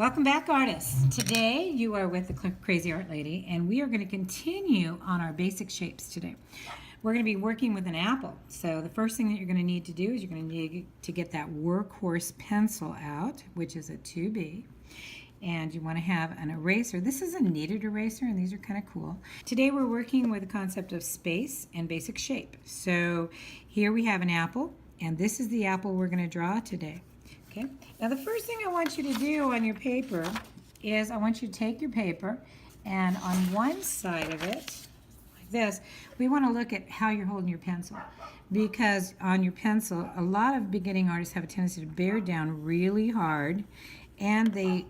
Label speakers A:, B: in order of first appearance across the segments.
A: Welcome back, artists. Today you are with the Crazy Art Lady, and we are going to continue on our basic shapes today. We're going to be working with an apple. So the first thing that you're going to need to do is you're going to need to get that workhorse pencil out, which is a 2B. And you want to have an eraser. This is a kneaded eraser, and these are kind of cool. Today we're working with the concept of space and basic shape. So here we have an apple, and this is the apple we're going to draw today. Okay. Now the first thing I want you to do on your paper is I want you to take your paper, and on one side of it, like this, we want to look at how you're holding your pencil. Because on your pencil, a lot of beginning artists have a tendency to bear down really hard, and they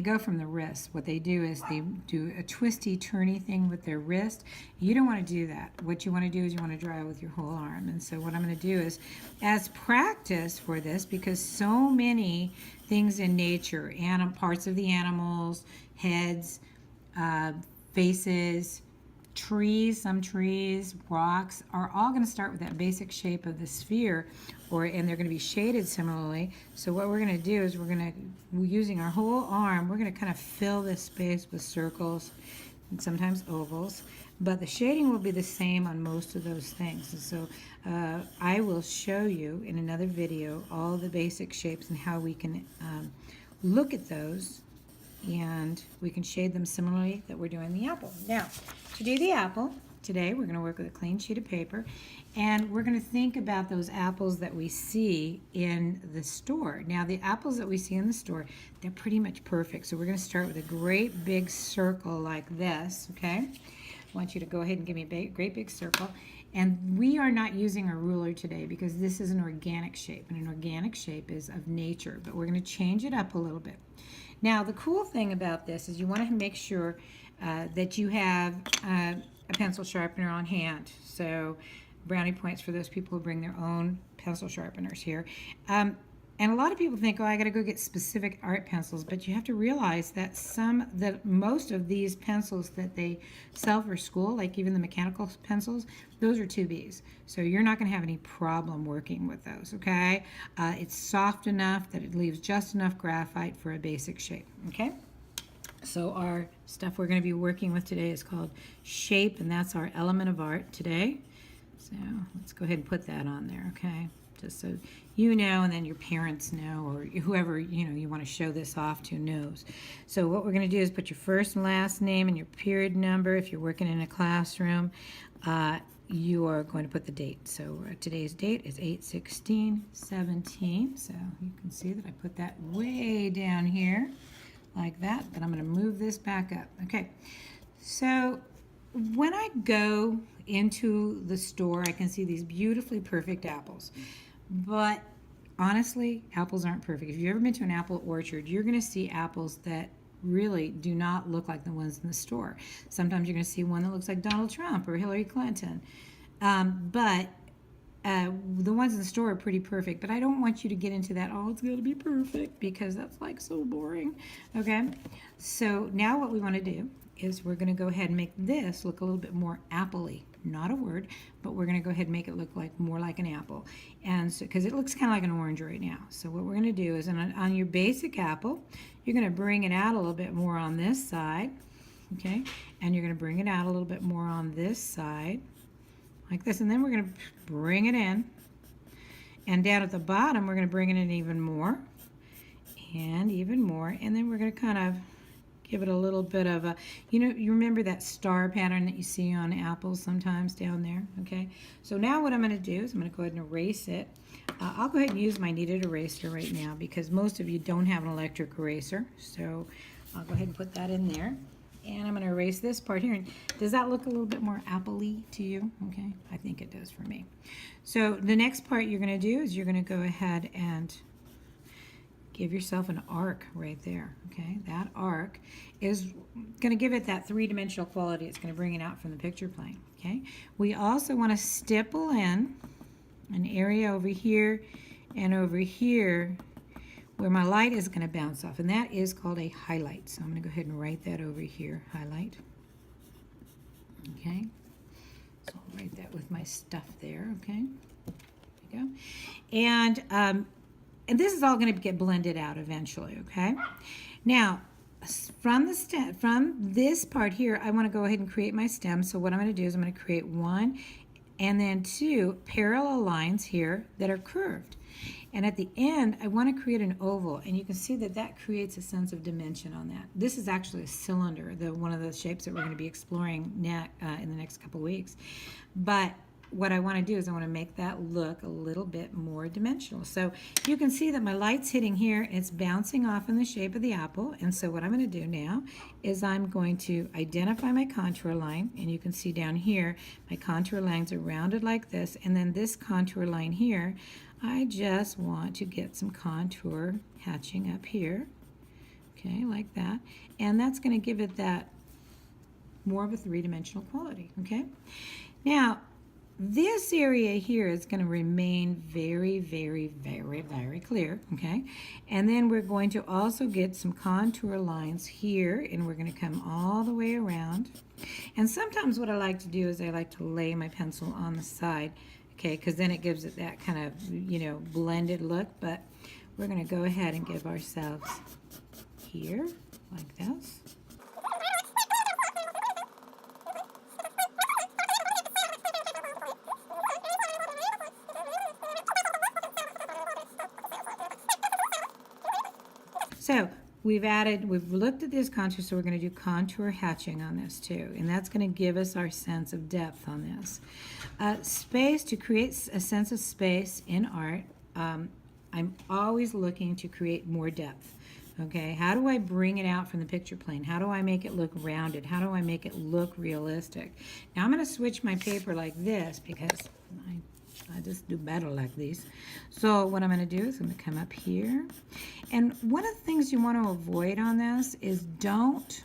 A: go from the wrist. What they do is they do a twisty, turny thing with their wrist. You don't want to do that. What you want to do is you want to draw with your whole arm. And so what I'm going to do is, as practice for this, because so many things in nature, parts of the animals, heads, faces, trees, some trees, rocks, are all going to start with that basic shape of the sphere, and they're going to be shaded similarly. So what we're going to do is using our whole arm, we're going to kind of fill this space with circles and sometimes ovals, but the shading will be the same on most of those things. And so I will show you in another video all the basic shapes and how we can look at those, and we can shade them similarly that we're doing the apple. Now, to do the apple, today we're going to work with a clean sheet of paper, and we're going to think about those apples that we see in the store. Now, the apples that we see in the store, they're pretty much perfect. So we're going to start with a great big circle like this, okay? I want you to go ahead and give me a great big circle. And we are not using a ruler today because this is an organic shape, and an organic shape is of nature, but we're going to change it up a little bit. Now, the cool thing about this is you want to make sure that you have a pencil sharpener on hand. So brownie points for those people who bring their own pencil sharpeners here. And a lot of people think, oh, I got to go get specific art pencils, but you have to realize that most of these pencils that they sell for school, like even the mechanical pencils, those are 2Bs. So you're not going to have any problem working with those, okay? It's soft enough that it leaves just enough graphite for a basic shape, okay? So our stuff we're going to be working with today is called shape, and that's our element of art today. So let's go ahead and put that on there, okay? Just so you know, and then your parents know, or whoever you want to show this off to knows. So what we're going to do is put your first and last name and your period number. If you're working in a classroom, you are going to put the date. So today's date is 8/16/17. So you can see that I put that way down here like that, but I'm going to move this back up. Okay, so when I go into the store, I can see these beautifully perfect apples. But honestly, apples aren't perfect. If you've ever been to an apple orchard, you're going to see apples that really do not look like the ones in the store. Sometimes you're going to see one that looks like Donald Trump or Hillary Clinton. But the ones in the store are pretty perfect. But I don't want you to get into that, oh, it's going to be perfect, because that's like so boring. Okay? So now what we want to do is we're going to go ahead and make this look a little bit more apple-y. Not a word, but we're going to go ahead and make it look more like an apple. And so, because it looks kind of like an orange right now. So what we're going to do is on your basic apple, you're going to bring it out a little bit more on this side, okay? And you're going to bring it out a little bit more on this side, like this. And then we're going to bring it in. And down at the bottom, we're going to bring it in even more and even more. And then we're going to kind of give it a little bit of a, you remember that star pattern that you see on apples sometimes down there, okay? So now what I'm going to do is I'm going to go ahead and erase it. I'll go ahead and use my kneaded eraser right now because most of you don't have an electric eraser. So I'll go ahead and put that in there. And I'm going to erase this part here. And does that look a little bit more apple-y to you? Okay, I think it does for me. So the next part you're going to do is you're going to go ahead and give yourself an arc right there, okay? That arc is going to give it that three-dimensional quality. It's going to bring it out from the picture plane, okay? We also want to stipple in an area over here and over here where my light is going to bounce off, and that is called a highlight. So I'm going to go ahead and write that over here, highlight, okay? So I'll write that with my stuff there, okay? There you go. And this is all going to get blended out eventually, okay? Now, from this part here, I want to go ahead and create my stem. So what I'm going to do is I'm going to create 1 and then 2 parallel lines here that are curved. And at the end, I want to create an oval, and you can see that that creates a sense of dimension on that. This is actually a cylinder, one of the shapes that we're going to be exploring in the next couple weeks. But what I want to do is I want to make that look a little bit more dimensional. So you can see that my light's hitting here. It's bouncing off in the shape of the apple. And so what I'm going to do now is I'm going to identify my contour line. And you can see down here, my contour lines are rounded like this. And then this contour line here, I just want to get some contour hatching up here. Okay, like that. And that's going to give it that more of a three-dimensional quality. Okay. Now, this area here is going to remain very, very, very, very clear, okay? And then we're going to also get some contour lines here, and we're going to come all the way around. And sometimes what I like to do is I like to lay my pencil on the side, okay, because then it gives it that kind of, you know, blended look. But we're going to go ahead and give ourselves here, like this. So we've looked at this contour, so we're going to do contour hatching on this too. And that's going to give us our sense of depth on this. Space, to create a sense of space in art, I'm always looking to create more depth. Okay, how do I bring it out from the picture plane? How do I make it look rounded? How do I make it look realistic? Now I'm going to switch my paper like this because I just do better like these. So what I'm going to do is I'm going to come up here. And one of the things you want to avoid on this is don't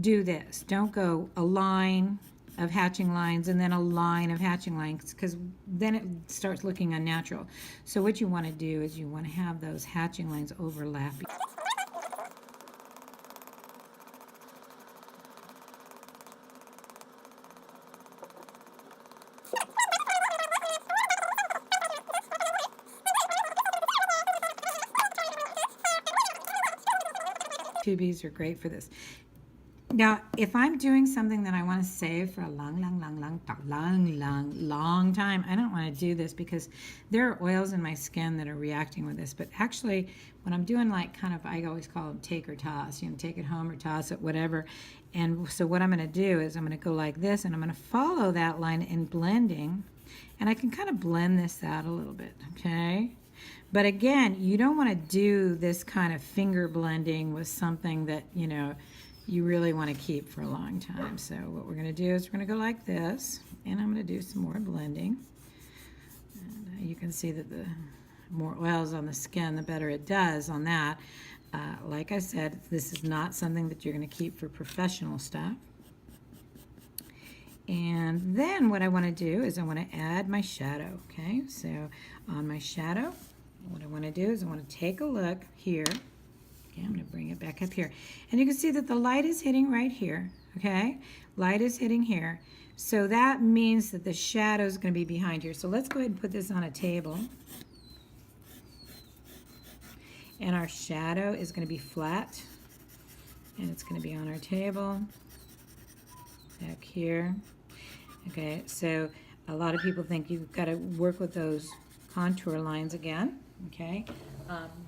A: do this. Don't go a line of hatching lines and then a line of hatching lines, because then it starts looking unnatural. So what you want to do is you want to have those hatching lines overlapping. Tubies are great for this. Now, if I'm doing something that I want to save for a long time, I don't want to do this because there are oils in my skin that are reacting with this. But actually, when I'm doing like kind of, I always call them take or toss, you know, take it home or toss it, whatever. And so what I'm going to do is I'm going to go like this, and I'm going to follow that line in blending. And I can kind of blend this out a little bit, okay? But again, you don't want to do this kind of finger blending with something that, you know, you really want to keep for a long time. So what we're going to do is we're going to go like this, and I'm going to do some more blending. And you can see that the more oils on the skin, the better it does on that. Like I said, this is not something that you're going to keep for professional stuff. And then what I want to do is I want to add my shadow, okay? So on my shadow, what I want to do is I want to take a look here. Okay, I'm going to bring it back up here. And you can see that the light is hitting right here, okay? Light is hitting here. So that means that the shadow is going to be behind here. So let's go ahead and put this on a table. And our shadow is going to be flat. And it's going to be on our table back here. Okay, so a lot of people think you've got to work with those contour lines again, okay?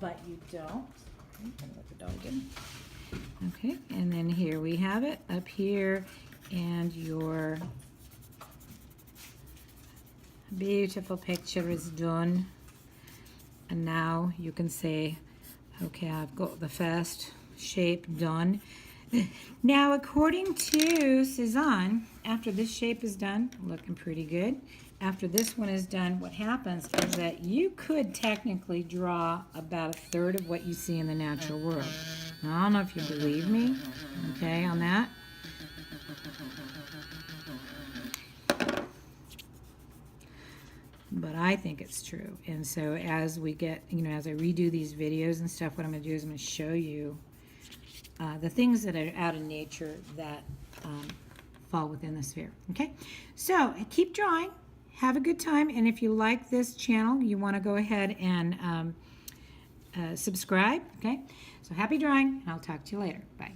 A: But you don't. I'm gonna let the dog in. Okay, and then here we have it up here, and your beautiful picture is done. And now you can say, okay, I've got the first shape done. Now, according to Cezanne, after this shape is done, looking pretty good, after this one is done, what happens is that you could technically draw about a third of what you see in the natural world. Now, I don't know if you believe me, okay, on that. But I think it's true. And so as we get, you know, as I redo these videos and stuff, what I'm going to do is I'm going to show you the things that are out in nature that fall within the sphere. Okay, so keep drawing, have a good time, and if you like this channel, you want to go ahead and subscribe. Okay, so happy drawing, and I'll talk to you later. Bye.